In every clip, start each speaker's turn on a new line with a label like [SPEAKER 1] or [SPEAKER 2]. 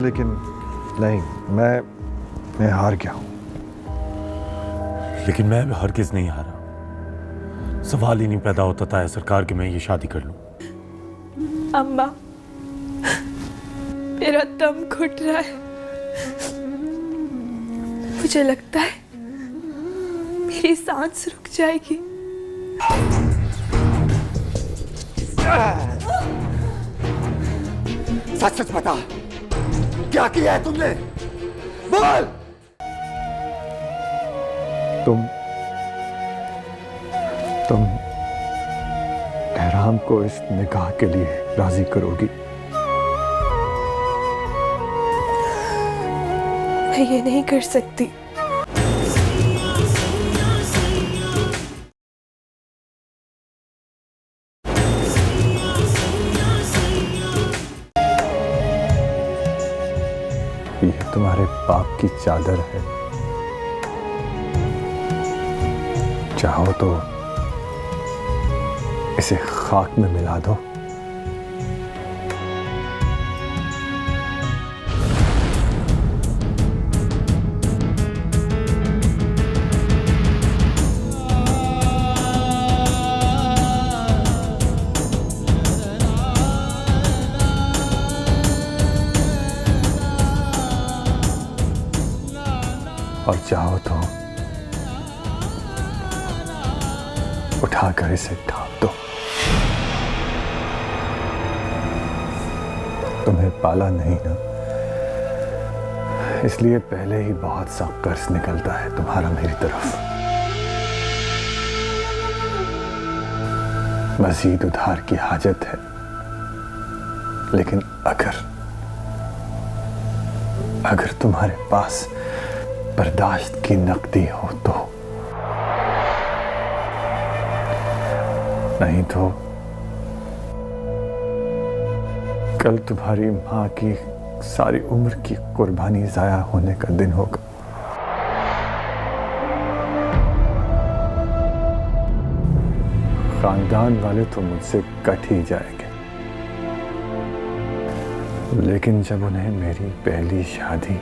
[SPEAKER 1] लेकिन नहीं, मैं हार गया हूं।
[SPEAKER 2] लेकिन मैं हरगिज नहीं हारा। सवाल ही नहीं पैदा होता था सरकार कि मैं ये शादी कर लूं।
[SPEAKER 3] अम्मा, मेरा दम घुट रहा है। मुझे लगता है मेरी सांस रुक जाएगी।
[SPEAKER 4] सच सच बता, क्या किया है तुमने? बोल।
[SPEAKER 1] तुम एहराम को इस निकाह के लिए राजी करोगी?
[SPEAKER 3] मैं ये नहीं कर सकती।
[SPEAKER 1] ये तुम्हारे पाप की चादर है, चाहो तो इसे खाक में मिला दो। और चाहो तो उठाकर इसे ढांप दो। तुम्हें पाला नहीं ना, इसलिए पहले ही बहुत सा कर्ज निकलता है तुम्हारा मेरी तरफ। मजीद उधार की हाजत है, लेकिन अगर तुम्हारे पास बर्दाश्त की नकदी हो तो, नहीं तो कल तुम्हारी मां की सारी उम्र की कुर्बानी जाया होने का दिन होगा। खानदान वाले तो मुझसे कट ही जाएंगे, लेकिन जब उन्हें मेरी पहली शादी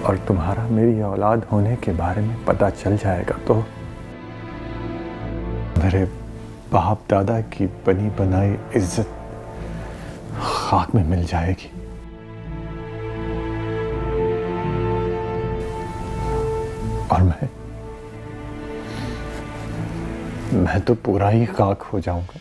[SPEAKER 1] और तुम्हारा मेरी औलाद होने के बारे में पता चल जाएगा तो मेरे बाप दादा की बनी बनाई इज्जत खाक में मिल जाएगी। और मैं तो पूरा ही खाक हो जाऊंगा।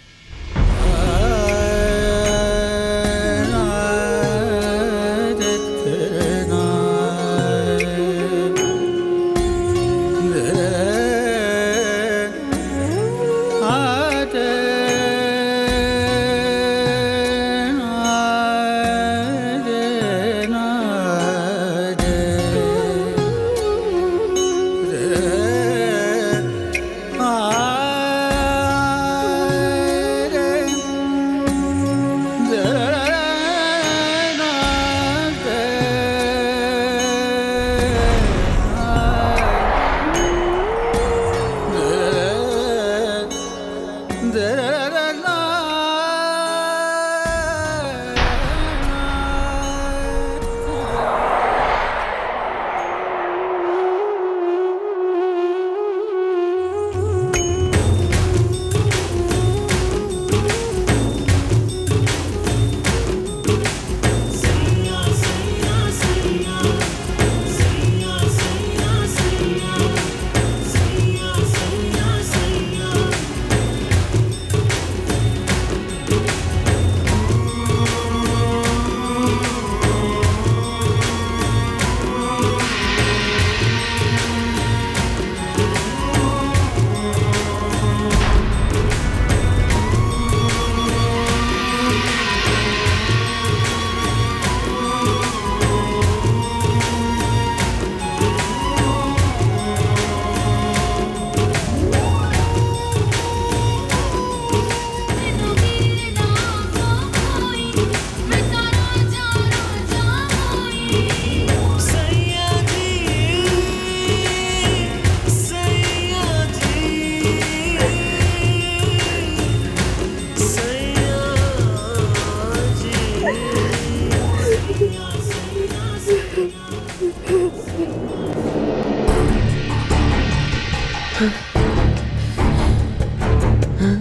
[SPEAKER 3] चुप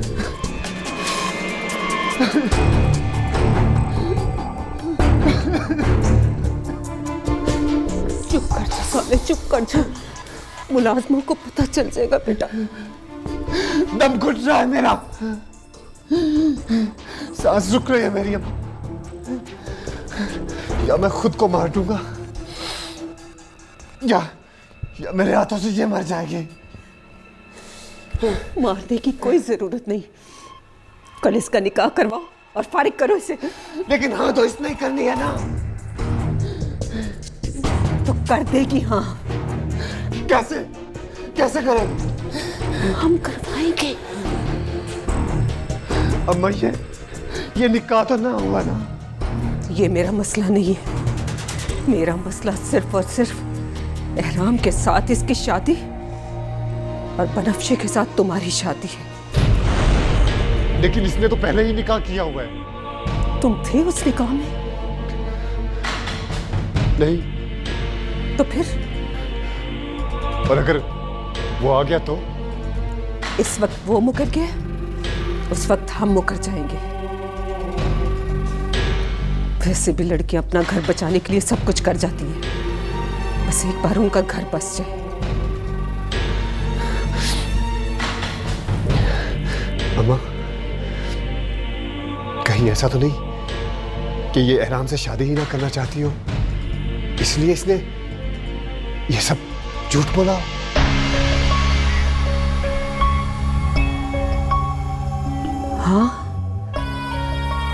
[SPEAKER 3] कर जा साले, चुप कर जा। मुलाजमों को पता चल जाएगा बेटा।
[SPEAKER 4] दम घुट रहा है मेरा, सांस रुक रही है मेरी। अब या मैं खुद को मार दूंगा या मेरे हाथों से ये मर जाएगी।
[SPEAKER 3] मारने की कोई जरूरत नहीं। कल इसका निकाह करवाओ और फारिग करो इसे।
[SPEAKER 4] लेकिन हाँ तो इसने ही करनी है ना।
[SPEAKER 3] तो कर देगी हाँ।
[SPEAKER 4] कैसे कैसे करेंगे?
[SPEAKER 3] हम करवाएंगे।
[SPEAKER 4] अम्मा ये निकाह तो ना हुआ ना।
[SPEAKER 3] ये मेरा मसला नहीं है। मेरा मसला सिर्फ और सिर्फ एहराम के साथ इसकी शादी और बनफ्शे के साथ तुम्हारी शादी है।
[SPEAKER 4] लेकिन इसने तो पहले ही निकाह किया हुआ है।
[SPEAKER 3] तुम थे उस निकाह में?
[SPEAKER 4] नहीं।
[SPEAKER 3] तो फिर?
[SPEAKER 4] और अगर वो आ गया तो?
[SPEAKER 3] इस वक्त वो मुकर गया, उस वक्त हम मुकर जाएंगे। वैसे भी लड़कियां अपना घर बचाने के लिए सब कुछ कर जाती हैं। बस एक बार उनका घर बस जाए।
[SPEAKER 4] अम्मा, कहीं ऐसा तो नहीं कि ये एहराम से शादी ही ना करना चाहती हो, इसलिए इसने ये सब झूठ बोला?
[SPEAKER 3] हाँ,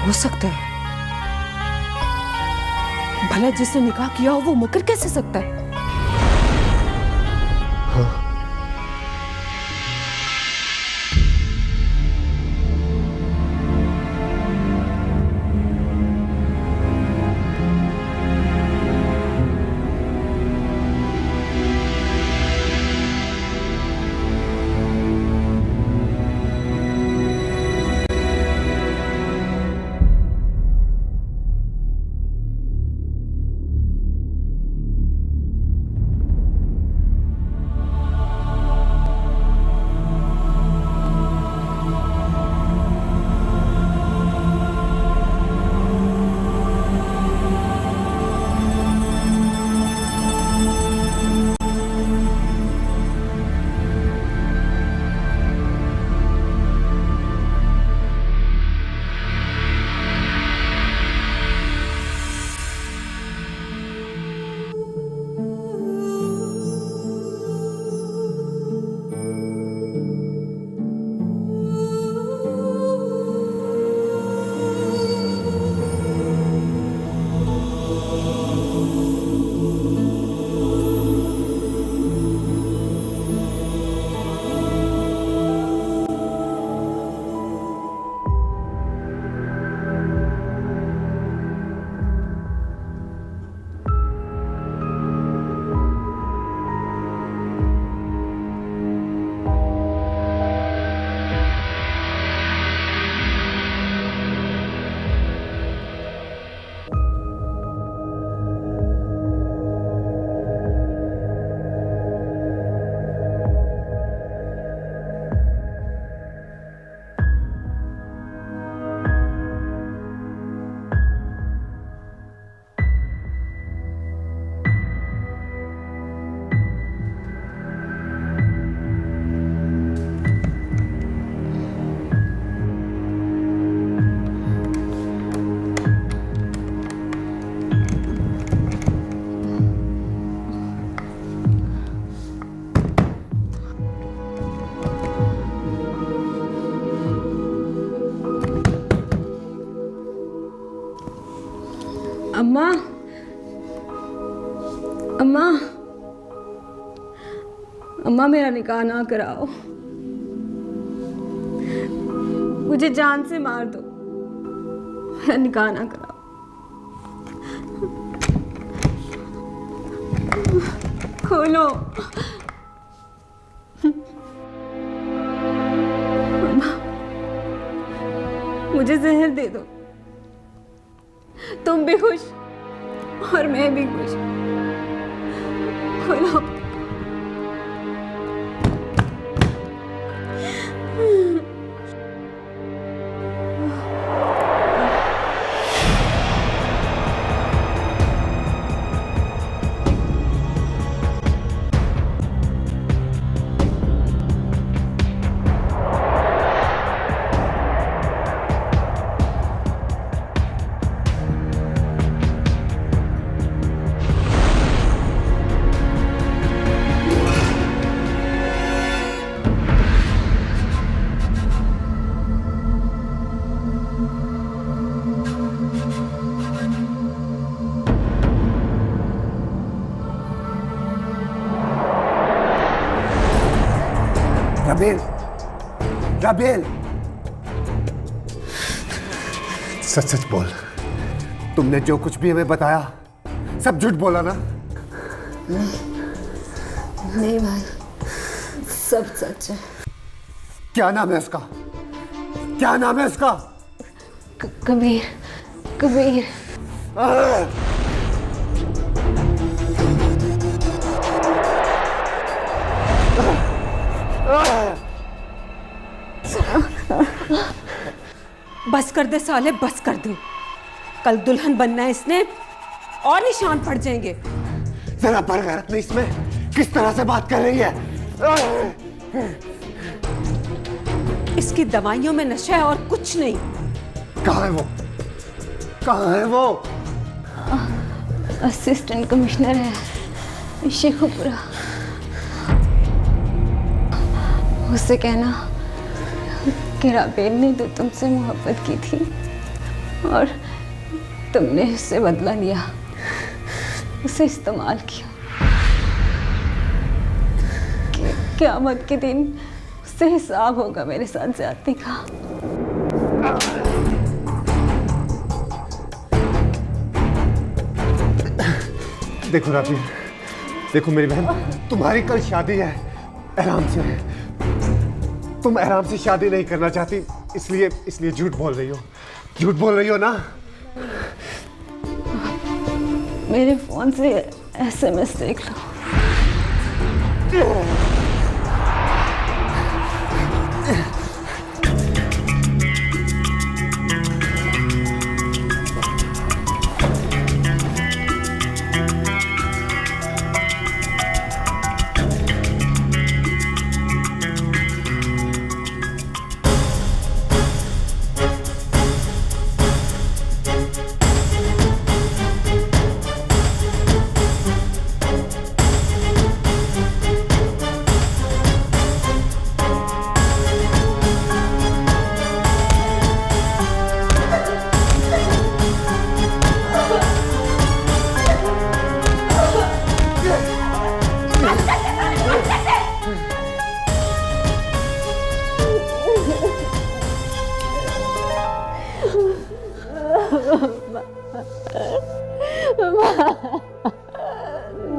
[SPEAKER 3] हो सकता है। भला जिसने निकाह किया हो वो मुकर कैसे सकता है?
[SPEAKER 5] अम्मा, अम्मा, अम्मा मेरा निकाह ना कराओ, मुझे जान से मार दो, मेरा निकाह ना कराओ। खोलो अम्मा, मुझे जहर दे दो, तुम भी खुश और मैं भी खुश। खोलो।
[SPEAKER 4] राबेल, सच सच बोल, तुमने जो कुछ भी हमें बताया सब झूठ बोला ना?
[SPEAKER 5] नहीं भाई, सब सच है।
[SPEAKER 4] क्या नाम है उसका? क्या नाम है उसका?
[SPEAKER 5] कबीर, कबीर।
[SPEAKER 3] बस कर दे साले, बस कर दे। कल दुल्हन बनना है इसने और निशान पड़ जाएंगे।
[SPEAKER 4] जरा बरगैरत नहीं इसमें, किस तरह से बात कर रही है?
[SPEAKER 3] इसकी दवाइयों में नशा है और कुछ नहीं।
[SPEAKER 4] कहाँ है वो? कहाँ है वो?
[SPEAKER 5] असिस्टेंट कमिश्नर है शेखुपुरा। उससे कहना कि राबेल ने तो तुमसे मोहब्बत की थी और तुमने उससे बदला लिया, उसे इस्तेमाल किया। क़यामत के दिन उससे हिसाब होगा मेरे साथ ज्यादती का।
[SPEAKER 4] देखो राबेल, देखो मेरी बहन, तुम्हारी कल शादी है, आराम से। तुम आराम से शादी नहीं करना चाहती, इसलिए झूठ बोल रही हो। झूठ बोल रही हो ना?
[SPEAKER 5] मेरे फोन से SMS देख लो।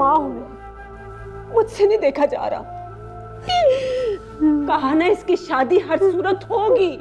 [SPEAKER 3] माँ हूं मैं, मुझसे नहीं देखा जा रहा। कहा ना इसकी शादी हर सूरत होगी।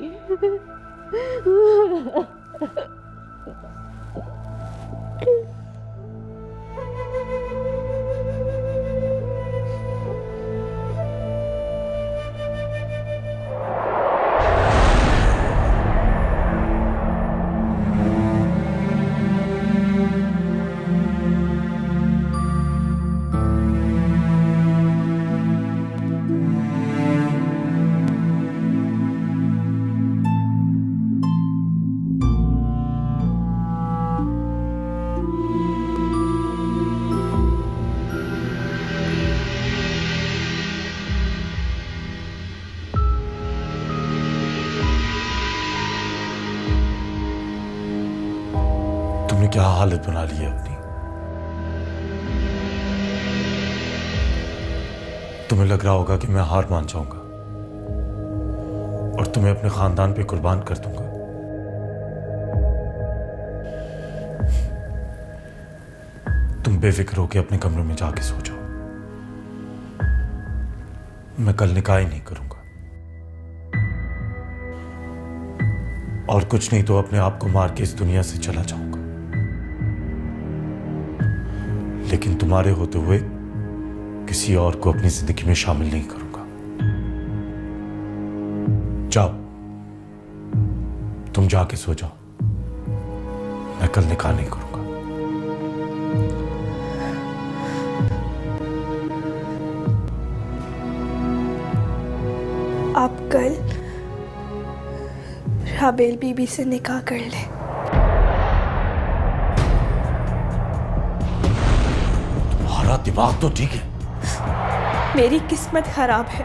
[SPEAKER 2] तुमने क्या हालत बना ली है अपनी? तुम्हें लग रहा होगा कि मैं हार मान जाऊंगा और तुम्हें अपने खानदान पे कुर्बान कर दूंगा। तुम बेफिक्र होकर अपने कमरे में जाके सो जाओ। मैं कल निकाह ही नहीं करूंगा, और कुछ नहीं तो अपने आप को मार के इस दुनिया से चला जाऊंगा। लेकिन तुम्हारे होते हुए किसी और को अपनी जिंदगी में शामिल नहीं करूंगा। जाओ, तुम जाके सो जाओ। मैं कल निकाह नहीं करूंगा।
[SPEAKER 6] आप कल राबेल बीबी से निकाह कर ले।
[SPEAKER 2] तुम्हारा दिमाग तो ठीक है।
[SPEAKER 6] मेरी किस्मत खराब है।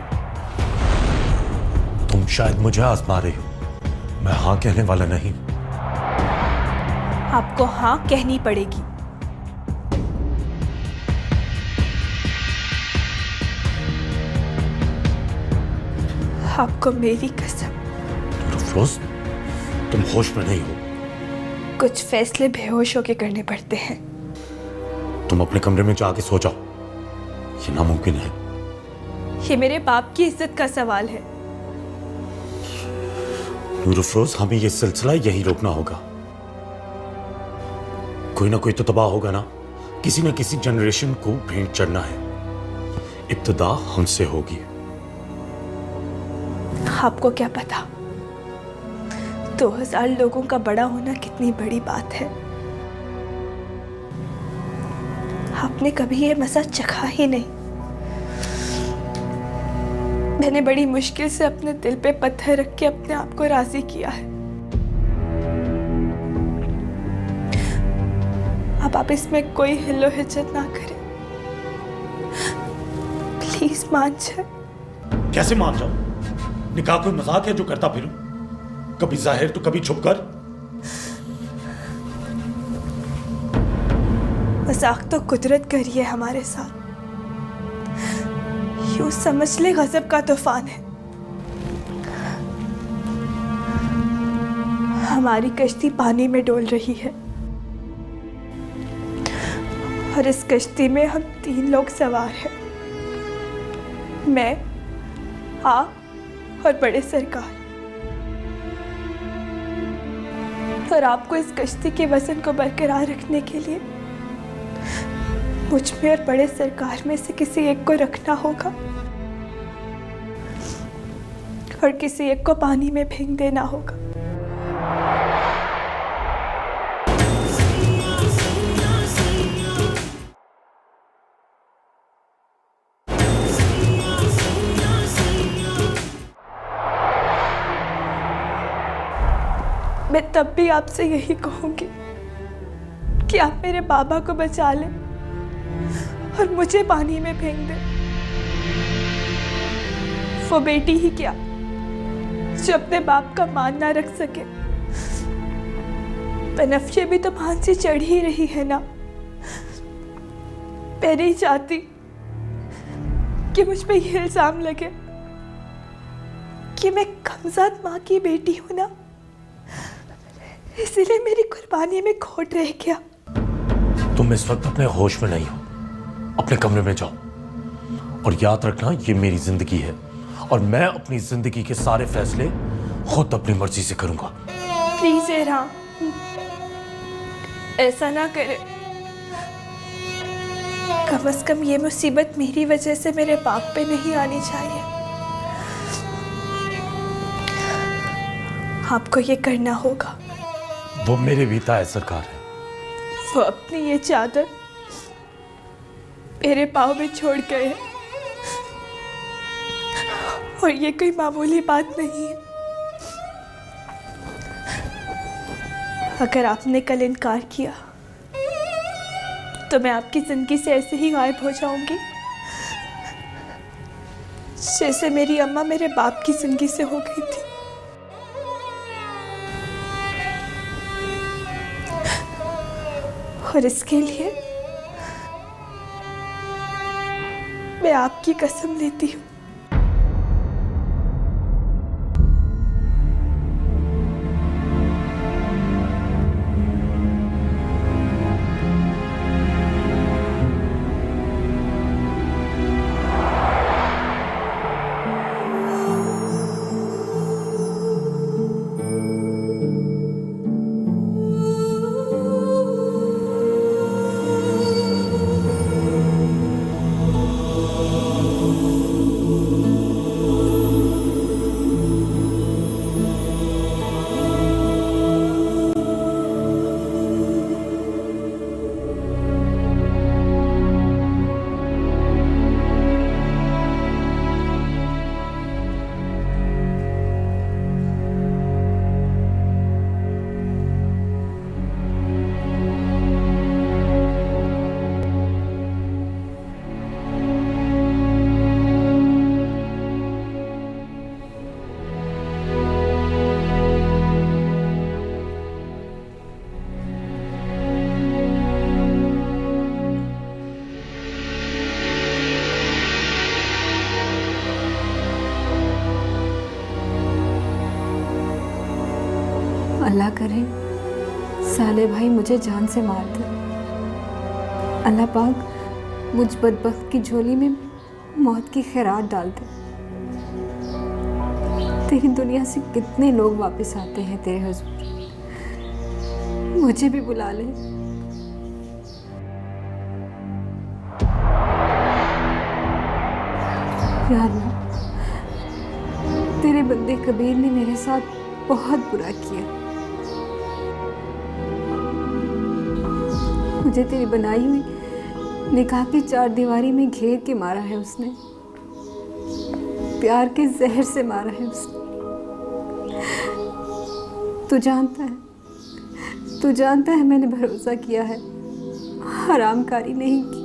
[SPEAKER 2] तुम शायद मुझे आजमा रही हो, मैं हाँ कहने वाला नहीं।
[SPEAKER 6] आपको हाँ कहनी पड़ेगी। आपको मेरी कसम,
[SPEAKER 2] अफरोज, तुम होश में नहीं हो।
[SPEAKER 6] कुछ फैसले बेहोश होके करने पड़ते हैं।
[SPEAKER 2] तुम अपने कमरे में जाके सो जाओ। ये नामुमकिन है।
[SPEAKER 6] ये मेरे बाप की इज्जत का सवाल है।
[SPEAKER 2] नूर अफरोज, हमें ये सिलसिला यही रोकना होगा। कोई ना कोई तो तबाह होगा ना। किसी न किसी जनरेशन को भेंट चढ़ना है। इब्तिदा हमसे होगी।
[SPEAKER 6] आपको क्या पता 2000 लोगों का बड़ा होना कितनी बड़ी बात है। आपने कभी ये मजा चखा ही नहीं। मैंने बड़ी मुश्किल से अपने दिल पे पत्थर रख के अपने आप को राजी किया है। अब आप इसमें कोई हिलो हिचक ना करें, प्लीज मान जाए।
[SPEAKER 2] कैसे मान जाऊं? निकाह कोई मजाक है जो करता फिरूं? कभी जाहिर तो कभी छुपकर।
[SPEAKER 6] मजाक तो कुदरत करी है हमारे साथ। यूं समझ ले गजब का तूफान है। हमारी कश्ती पानी में डोल रही है और इस कश्ती में हम 3 लोग सवार हैं। मैं, आप और बड़े सरकार। और आपको इस कश्ती के वजन को बरकरार रखने के लिए मुझ में और बड़े सरकार में से किसी एक को रखना होगा और किसी एक को पानी में फेंक देना होगा। मैं तब भी आपसे यही कहूंगी कि आप मेरे बाबा को बचा लें और मुझे पानी में फेंक दें। वो बेटी ही क्या जो अपने बाप का मान ना रख सके। बनफ्शे भी तो फांसी चढ़ ही रही है ना। मैं नहीं चाहती कि मुझ पे ये इल्जाम लगे कि मैं कमज़ाद माँ की बेटी हूं ना, इसीलिए मेरी कुर्बानी में खोट रह गया।
[SPEAKER 2] तुम इस वक्त अपने होश में नहीं हो। अपने कमरे में जाओ और याद रखना, ये मेरी जिंदगी है और मैं अपनी जिंदगी के सारे फैसले खुद अपनी मर्जी से करूंगा।
[SPEAKER 6] प्लीज एहराम, ऐसा ना करे। कम से कम ये मुसीबत मेरी वजह से मेरे बाप पे नहीं आनी चाहिए। आपको ये करना होगा।
[SPEAKER 2] वो मेरे भी ताए सरकार है।
[SPEAKER 6] वो अपनी ये चादर मेरे पाँव में छोड़ गए हैं और ये कोई मामूली बात नहीं है। अगर आपने कल इनकार किया तो मैं आपकी जिंदगी से ऐसे ही गायब हो जाऊंगी जैसे मेरी अम्मा मेरे बाप की जिंदगी से हो गई थी। और इसके लिए मैं आपकी कसम लेती हूँ।
[SPEAKER 5] अल्लाह करे साले भाई मुझे जान से मार दे। अल्लाह पाक मुझ बदबख्त की झोली में मौत की खैरात डाल दे। तेरी दुनिया से कितने लोग वापस आते हैं तेरे हुजूर, मुझे भी बुला ले। या अल्लाह, तेरे बंदे कबीर ने मेरे साथ बहुत बुरा किया। मुझे तेरी बनाई हुई निकाह की चार दीवारी में घेर के मारा है उसने, प्यार के जहर से मारा है उसने। तू जानता है मैंने भरोसा किया है, हरामकारी नहीं की।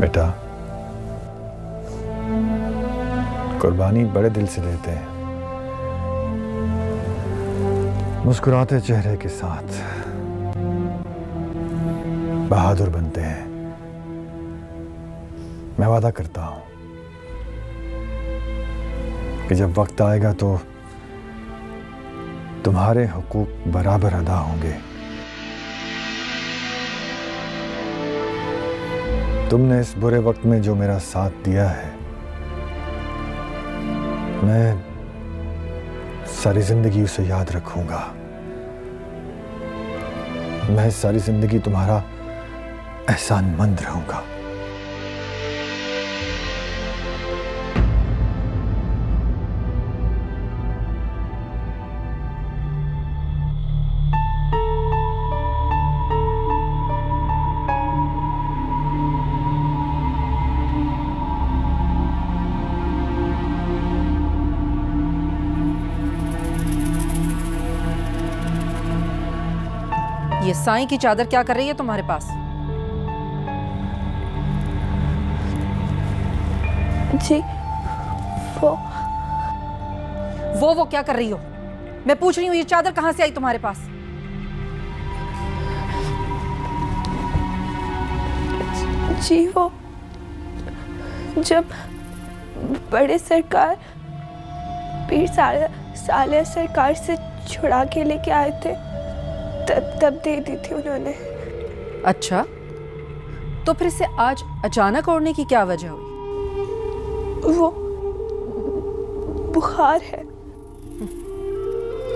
[SPEAKER 1] बेटा, कुर्बानी बड़े दिल से देते हैं, मुस्कुराते चेहरे के साथ बहादुर बनते हैं। मैं वादा करता हूं कि जब वक्त आएगा तो तुम्हारे हुकूक बराबर अदा होंगे। तुमने इस बुरे वक्त में जो मेरा साथ दिया है, मैं सारी जिंदगी उसे याद रखूंगा। मैं सारी जिंदगी तुम्हारा एहसानमंद रहूंगा।
[SPEAKER 7] ये साईं की चादर क्या कर रही है तुम्हारे पास?
[SPEAKER 6] जी
[SPEAKER 7] वो क्या कर रही हो? मैं पूछ रही हूँ, ये चादर कहां से आई तुम्हारे पास?
[SPEAKER 6] जी वो जब बड़े सरकार पीर साले सरकार से छुड़ा के लेके आए थे, तब दे दी थी उन्होंने।
[SPEAKER 7] अच्छा, तो फिर इसे आज अचानक ओढ़ने की क्या वजह हुई?
[SPEAKER 6] वो बुखार है।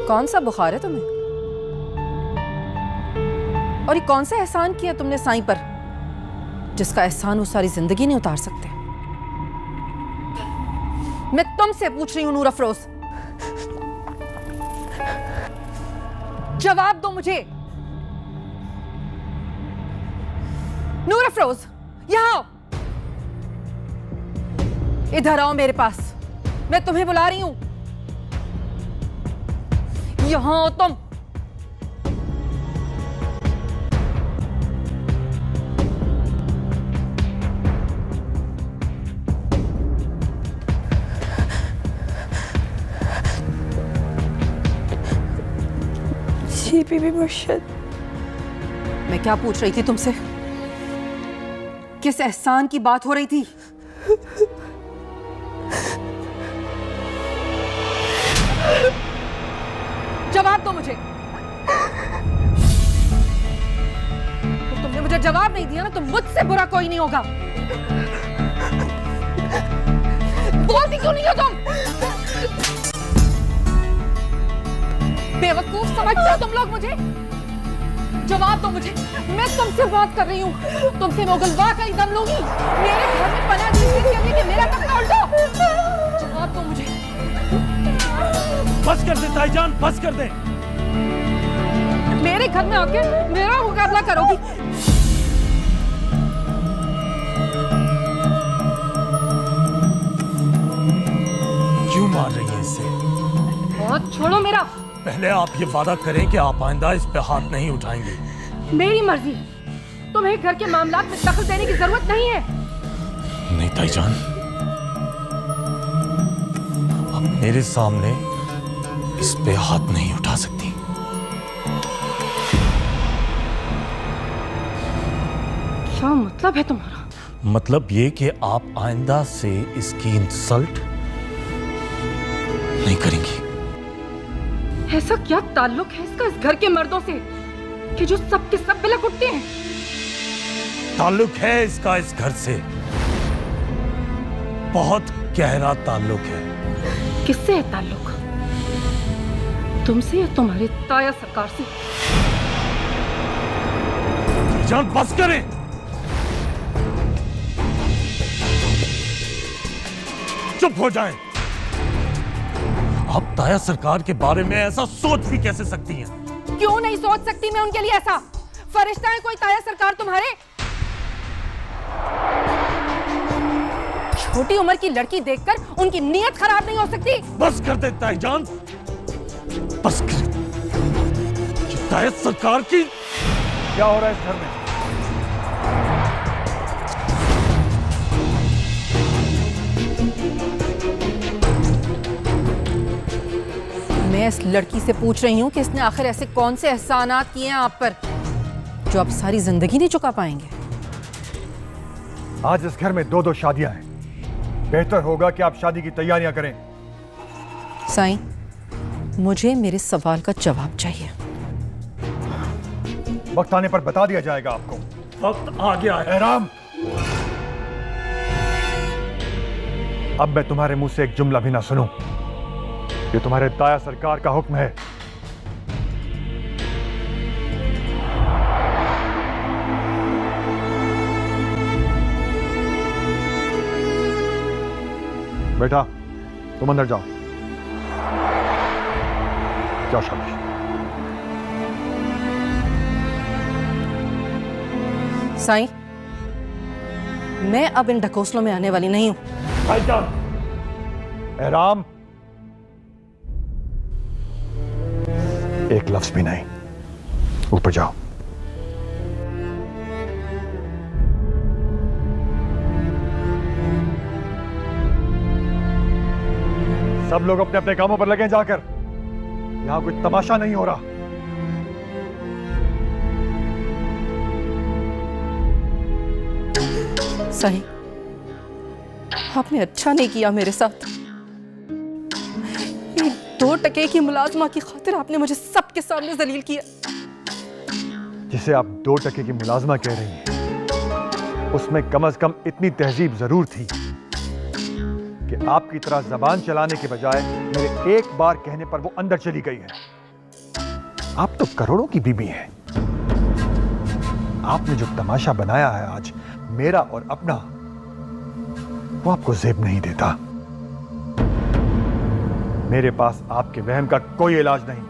[SPEAKER 7] कौन सा बुखार है तुम्हें? और ये कौन सा एहसान किया तुमने साईं पर, जिसका एहसान वो सारी जिंदगी नहीं उतार सकते? मैं तुमसे पूछ रही हूं नूर अफरोज, जवाब दो मुझे। नूर अफरोज, यहां आओ, इधर आओ मेरे पास, मैं तुम्हें बुला रही हूं। यहां आओ तुम।
[SPEAKER 6] जी बीबी मुर्शिद।
[SPEAKER 7] मैं क्या पूछ रही थी तुमसे? किस एहसान की बात हो रही थी? जवाब दो मुझे। तुमने मुझे अगर जवाब नहीं दिया ना तो मुझसे बुरा कोई नहीं होगा। बोलती क्यों नहीं हो तुम? बेवकूफ समझते हो तुम लोग मुझे? जवाब दो मुझे, मैं तुमसे बात कर रही हूँ। तुमसे मोगलवा का ही दम लूंगी। मेरे घर में पनाह दी इसलिए कि मेरा कपड़ा उल्टो। जवाब दो मुझे।
[SPEAKER 2] बस कर दे ताईजान, बस कर दे।
[SPEAKER 7] मेरे घर में आके मेरा मुकाबला करोगी?
[SPEAKER 2] क्यों मार रही है इसे?
[SPEAKER 7] बहुत छोड़ो मेरा।
[SPEAKER 2] पहले आप ये वादा करें कि आप आइंदा इस पे हाथ नहीं उठाएंगे।
[SPEAKER 7] मेरी मर्जी, तुम्हें घर के मामलात में दखल देने की जरूरत नहीं है।
[SPEAKER 2] नहीं ताईजान, आप मेरे सामने इस पे हाथ नहीं उठा सकती।
[SPEAKER 7] क्या मतलब है तुम्हारा?
[SPEAKER 2] मतलब ये कि आप आइंदा से इसकी इंसल्ट नहीं करेंगी।
[SPEAKER 7] ऐसा क्या ताल्लुक है इसका इस घर के मर्दों से कि जो सब के सब बिलक उठते हैं?
[SPEAKER 2] ताल्लुक है इसका इस घर से, बहुत गहरा ताल्लुक है।
[SPEAKER 7] किससे है ताल्लुक? तुमसे या तुम्हारे ताया सरकार से?
[SPEAKER 2] जान बस करें। चुप हो जाएं। आप ताया सरकार के बारे में ऐसा सोच भी कैसे सकती हैं?
[SPEAKER 7] क्यों नहीं सोच सकती मैं उनके लिए ऐसा? फरिश्ता है कोई ताया सरकार तुम्हारे? छोटी उम्र की लड़की देखकर उनकी नीयत खराब नहीं हो सकती?
[SPEAKER 2] बस कर दे ताईजान, बस कर। ये ताया सरकार की
[SPEAKER 1] क्या हो रहा है इस घर में?
[SPEAKER 7] मैं इस लड़की से पूछ रही हूँ कि इसने आखिर ऐसे कौन से एहसानात किए हैं आप पर जो आप सारी जिंदगी नहीं चुका पाएंगे।
[SPEAKER 1] आज इस घर में 2-2 शादियां हैं। बेहतर होगा कि आप शादी की तैयारियां करें।
[SPEAKER 7] साईं, मुझे मेरे सवाल का जवाब चाहिए।
[SPEAKER 1] वक्त आने पर बता दिया जाएगा आपको।
[SPEAKER 2] वक्त आ गया है।
[SPEAKER 1] एहराम, अब मैं तुम्हारे मुंह से एक जुमला भी ना सुनूं। ये तुम्हारे ताया सरकार का हुक्म है। बेटा, तुम अंदर जाओ। जाओ, शाबाश।
[SPEAKER 7] साईं, मैं अब इन ढकोसलों में आने वाली नहीं हूं।
[SPEAKER 1] एहराम, एक लफ्ज भी नहीं। ऊपर जाओ। सब लोग अपने अपने कामों पर लगे जाकर। यहां कोई तमाशा नहीं हो रहा।
[SPEAKER 7] सही, आपने अच्छा नहीं किया मेरे साथ। 2 टके की मुलाजमा की खातिर आपने मुझे सबके सामने जलील किया।
[SPEAKER 1] जिसे आप 2 टके की मुलाजमा कह रही हैं, उसमें कम से कम इतनी तहजीब जरूर थी कि आपकी तरह जबान चलाने के बजाय मेरे एक बार कहने पर वो अंदर चली गई है। आप तो करोड़ों की बीबी हैं। आपने जो तमाशा बनाया है आज, मेरा और अपना, वो आपको जेब नहीं देता। मेरे पास आपके वहम का कोई इलाज नहीं।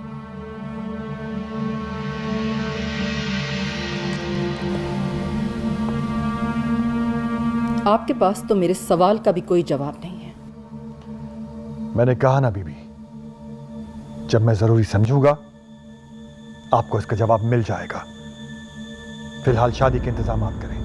[SPEAKER 7] आपके पास तो मेरे सवाल का भी कोई जवाब नहीं है।
[SPEAKER 1] मैंने कहा ना बीबी, जब मैं जरूरी समझूंगा आपको इसका जवाब मिल जाएगा। फिलहाल शादी के इंतजाम करें।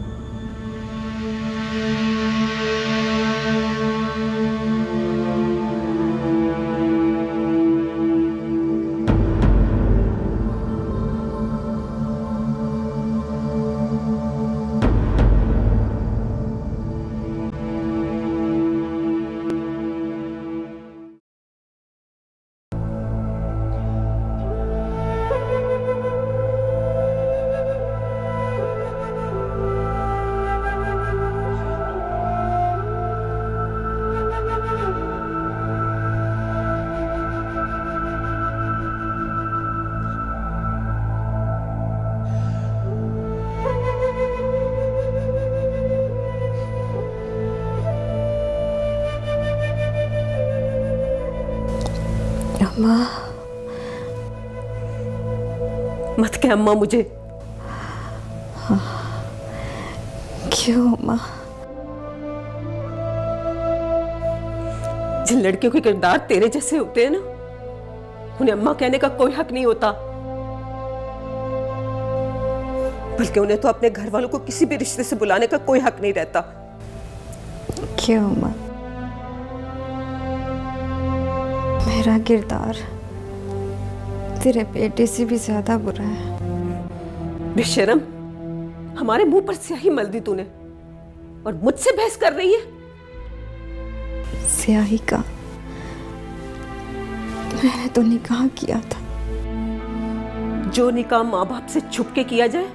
[SPEAKER 5] माँ,
[SPEAKER 3] मत कह अम्मा मुझे।
[SPEAKER 5] क्यों माँ?
[SPEAKER 3] जिन लड़कियों के किरदार तेरे जैसे होते हैं ना, उन्हें अम्मा कहने का कोई हक नहीं होता, बल्कि उन्हें तो अपने घर वालों को किसी भी रिश्ते से बुलाने का कोई हक नहीं रहता।
[SPEAKER 5] क्यों माँ? मेरा किरदार तेरे बेटे से भी ज्यादा बुरा है।
[SPEAKER 3] बेशरम, हमारे मुंह पर स्याही मल दी तूने और मुझसे बहस कर रही है।
[SPEAKER 5] स्याही का मैंने तो निकाह किया था।
[SPEAKER 3] जो निकाह माँ बाप से छुप के किया जाए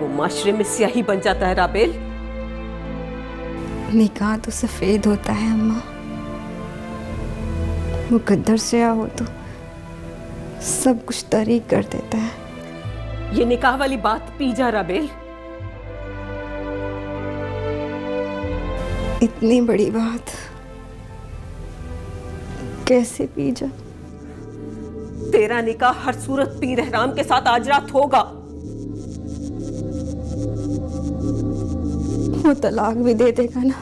[SPEAKER 3] वो माशरे में स्याही बन जाता है राबेल।
[SPEAKER 5] निकाह तो सफेद होता है अम्मा, मुकद्दर स्याह हो तो सब कुछ तारीक कर देता है।
[SPEAKER 3] ये निकाह वाली बात पी जा राबेल।
[SPEAKER 5] इतनी बड़ी बात कैसे पी जा?
[SPEAKER 3] तेरा निकाह हर सूरत पीर एहराम के साथ आज रात होगा।
[SPEAKER 5] वो तलाक भी दे देगा ना,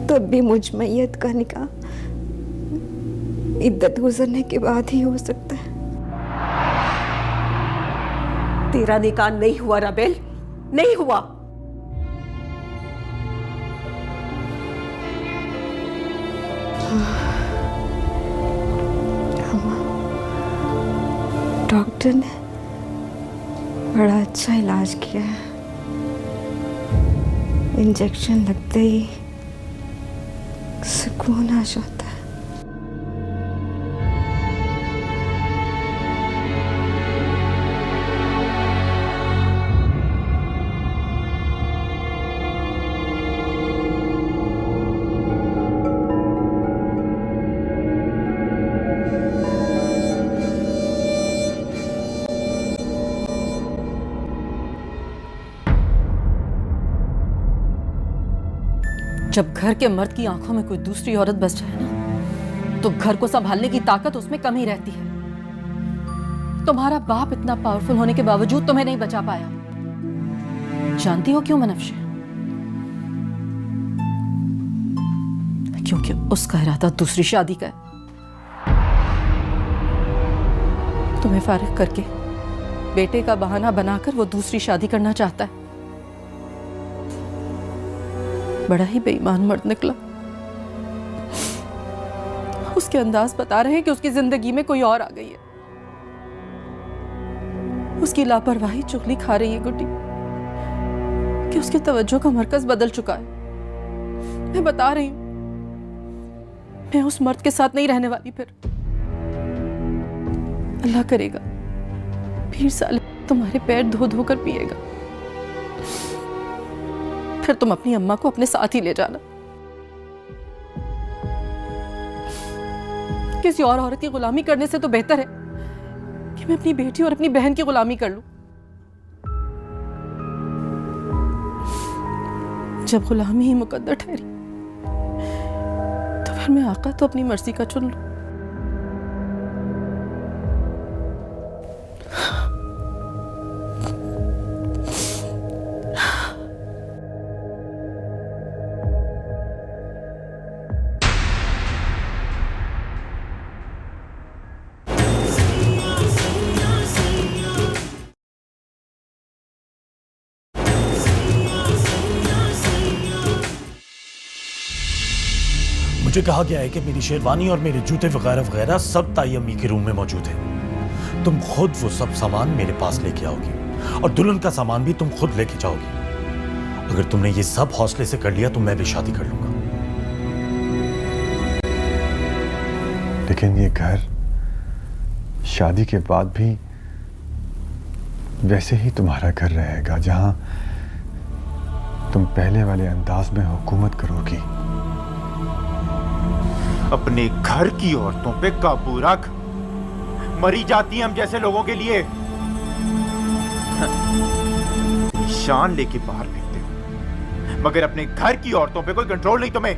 [SPEAKER 5] तब भी मुझ मैयत का निकाह इद्दत गुजरने के बाद ही हो सकता है।
[SPEAKER 3] तेरा निकाह नहीं हुआ राबेल, नहीं हुआ।
[SPEAKER 5] डॉक्टर ने बड़ा अच्छा इलाज किया है। इंजेक्शन लगते ही सुकून आ जाता है।
[SPEAKER 7] जब घर के मर्द की आंखों में कोई दूसरी औरत बस जाए ना, तो घर को संभालने की ताकत उसमें कम ही रहती है। तुम्हारा बाप इतना पावरफुल होने के बावजूद तुम्हें नहीं बचा पाया। जानती हो क्यों मनफ्शे? क्योंकि उसका इरादा दूसरी शादी का है। तुम्हें फारिग करके बेटे का बहाना बनाकर वो दूसरी शादी करना चाहता है। बड़ा ही बेईमान मर्द निकला। उसके अंदाज बता रहे हैं कि उसकी जिंदगी में कोई और आ गई है। उसकी लापरवाही चुगली खा रही है गुड्डी कि उसकी तवज्जो का मरकज बदल चुका है। मैं बता रही हूं, मैं उस मर्द के साथ नहीं रहने वाली। फिर अल्लाह करेगा पीर साले तुम्हारे पैर धो धो कर पिएगा। फिर तुम अपनी अम्मा को अपने साथ ही ले जाना। किसी और औरत की गुलामी करने से तो बेहतर है कि मैं अपनी बेटी और अपनी बहन की गुलामी कर लूं। जब गुलामी ही मुकद्दर ठहरी तो फिर मैं आका तो अपनी मर्जी का चुन लूं।
[SPEAKER 2] मुझे कहा गया है कि मेरी शेरवानी और मेरे जूते वगैरह वगैरह सब ताई अम्मी के रूम में मौजूद है। तुम खुद वो सब सामान मेरे पास लेके आओगी और दुल्हन का सामान भी तुम खुद लेके जाओगी। अगर तुमने ये सब हौसले से कर लिया तो मैं भी शादी कर लूंगा।
[SPEAKER 1] लेकिन ये घर शादी के बाद भी वैसे ही तुम्हारा घर रहेगा, जहां तुम पहले वाले अंदाज में हुकूमत करोगी।
[SPEAKER 8] अपने घर की औरतों पे काबू रख। मरी जाती हैं हम जैसे लोगों के लिए। शान लेके बाहर फिरते हो, मगर अपने घर की औरतों पे कोई कंट्रोल नहीं तुम्हें।